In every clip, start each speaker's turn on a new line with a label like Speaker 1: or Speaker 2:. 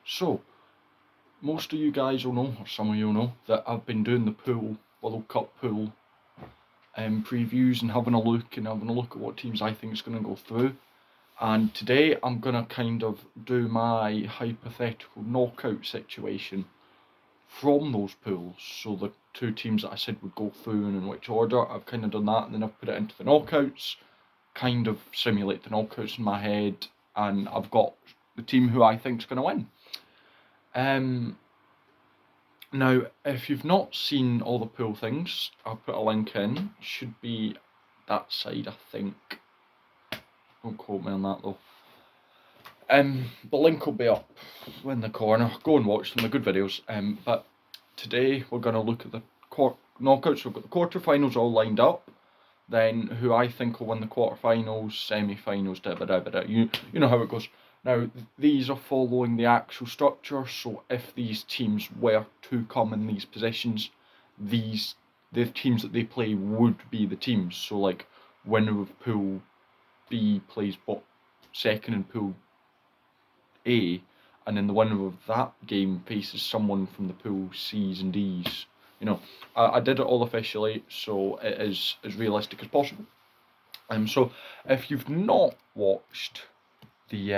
Speaker 1: So, most of you guys will know, or some of you will know, that I've been doing the World Cup pool previews and having a look at what teams I think is going to go through. And today I'm going to kind of do my hypothetical knockout situation from those pools. So the two teams that I said would go through and in which order, I've kind of done that, and then I've put it into the knockouts, kind of simulate the knockouts in my head, and I've got the team who I think is going to win. Now, if you've not seen all the pool things, I'll put a link in. Should be that side, I think. Don't quote me on that though. The link will be up in the corner. Go and watch them, they're good videos. But today we're going to look at the knockouts. We've got the quarterfinals all lined up. Then who I think will win the quarterfinals, semi-finals, you know how it goes. Now, these are following the actual structure, so if these teams were to come in these positions, the teams that they play would be the teams. So, like, winner of Pool B plays second in Pool A, and then the winner of that game faces someone from the Pool C's and D's. You know, I did it all officially, so it is as realistic as possible. So, if you've not watched the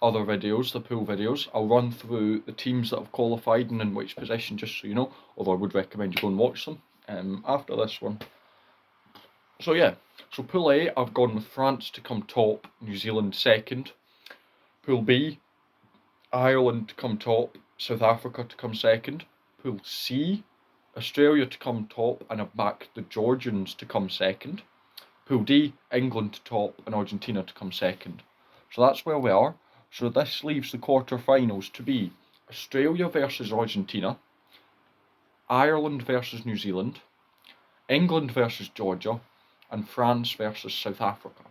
Speaker 1: other videos, the pool videos, I'll run through the teams that have qualified and in which position, just so you know, although I would recommend you go and watch them after this one. So yeah, so Pool A, I've gone with France to come top, New Zealand second. Pool B, Ireland to come top, South Africa to come second. Pool C, Australia to come top, and I've backed the Georgians to come second. Pool D, England to top and Argentina to come second. So that's where we are. So this leaves the quarterfinals to be Australia versus Argentina, Ireland versus New Zealand, England versus Georgia, and France versus South Africa.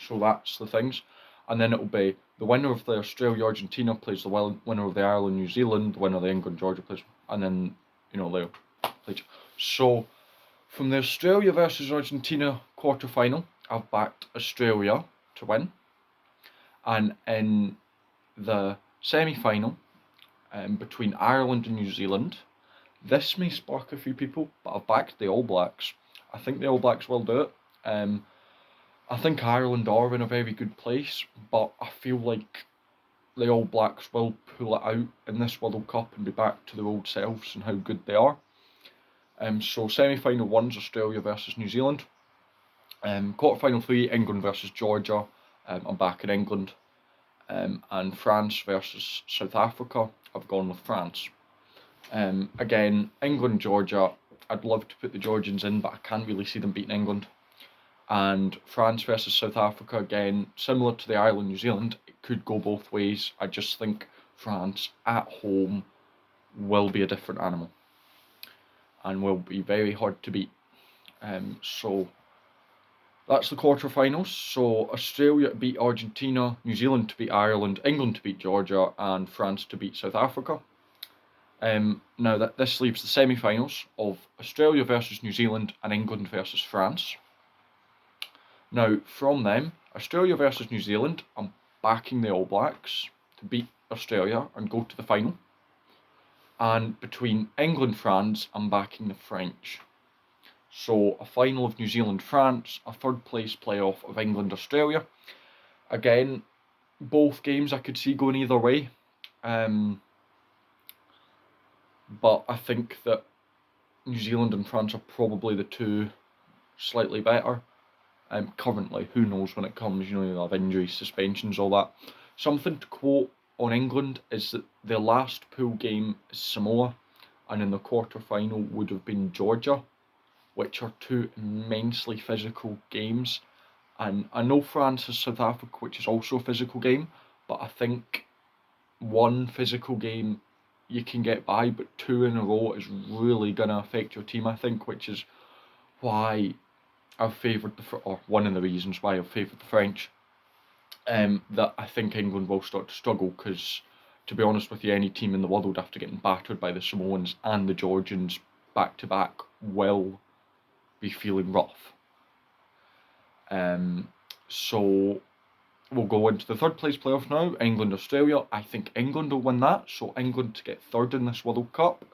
Speaker 1: So that's the things. And then it'll be the winner of the Australia-Argentina plays the winner of the Ireland-New Zealand, the winner of the England-Georgia plays, and then, you know, they'll play. So from the Australia versus Argentina quarterfinal, I've backed Australia to win. And in the semi-final, between Ireland and New Zealand, this may spark a few people, but I've backed the All Blacks. I think the All Blacks will do it. I think Ireland are in a very good place, but I feel like the All Blacks will pull it out in this World Cup and be back to their old selves and how good they are. So semi-final 1's Australia versus New Zealand. Quarter-final 3, England versus Georgia. I'm back in England. And France versus South Africa, I've gone with France. Again, England, Georgia, I'd love to put the Georgians in, but I can't really see them beating England. And France versus South Africa, again, similar to the Ireland, New Zealand, it could go both ways. I just think France at home will be a different animal and will be very hard to beat. So that's the quarterfinals. So Australia to beat Argentina, New Zealand to beat Ireland, England to beat Georgia, and France to beat South Africa. Now this leaves the semi-finals of Australia versus New Zealand and England versus France. Now from them, Australia versus New Zealand, I'm backing the All Blacks to beat Australia and go to the final. And between England France, I'm backing the French. So a final of New Zealand-France, a third place playoff of England-Australia. Again, both games I could see going either way. But I think that New Zealand and France are probably the two slightly better. Currently, who knows when it comes, you know, you'll have injuries, suspensions, all that. Something to quote on England is that their last pool game is Samoa, and in the quarter-final would have been Georgia, which are two immensely physical games. And I know France has South Africa, which is also a physical game, but I think one physical game you can get by, but two in a row is really going to affect your team, I think, which is why I've favoured or one of the reasons why I've favoured the French. That I think England will start to struggle, because to be honest with you, any team in the world after getting battered by the Samoans and the Georgians back to back will be feeling rough. So we'll go into the third place playoff now, England, Australia. I think England will win that, so England to get third in this World Cup.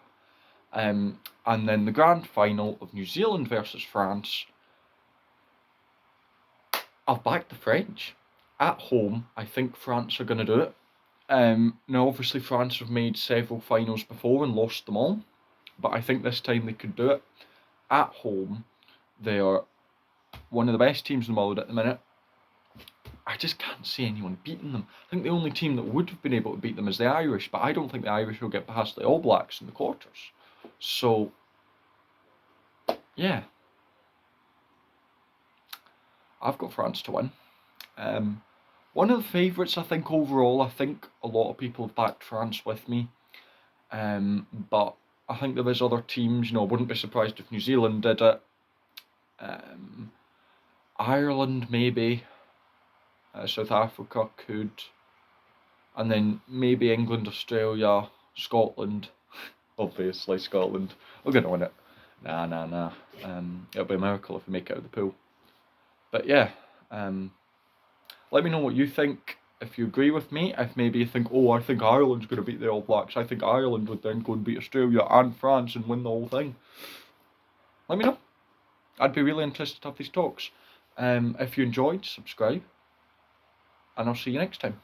Speaker 1: And then the grand final of New Zealand versus France. I've backed the French. At home, I think France are going to do it. Now, obviously, France have made several finals before and lost them all, but I think this time they could do it. At home, they are one of the best teams in the world at the minute. I just can't see anyone beating them. I think the only team that would have been able to beat them is the Irish, but I don't think the Irish will get past the All Blacks in the quarters. So, yeah. I've got France to win. One of the favourites, I think, overall. I think a lot of people have backed France with me. But I think there is other teams, I wouldn't be surprised if New Zealand did it. Ireland, maybe. South Africa could. And then maybe England, Australia, Scotland. Obviously, Scotland. We're going to win it. Nah. It'll be a miracle if we make it out of the pool. But yeah, let me know what you think. If you agree with me, if maybe you think, I think Ireland's going to beat the All Blacks. I think Ireland would then go and beat Australia and France and win the whole thing. Let me know. I'd be really interested to have these talks. If you enjoyed, subscribe. And I'll see you next time.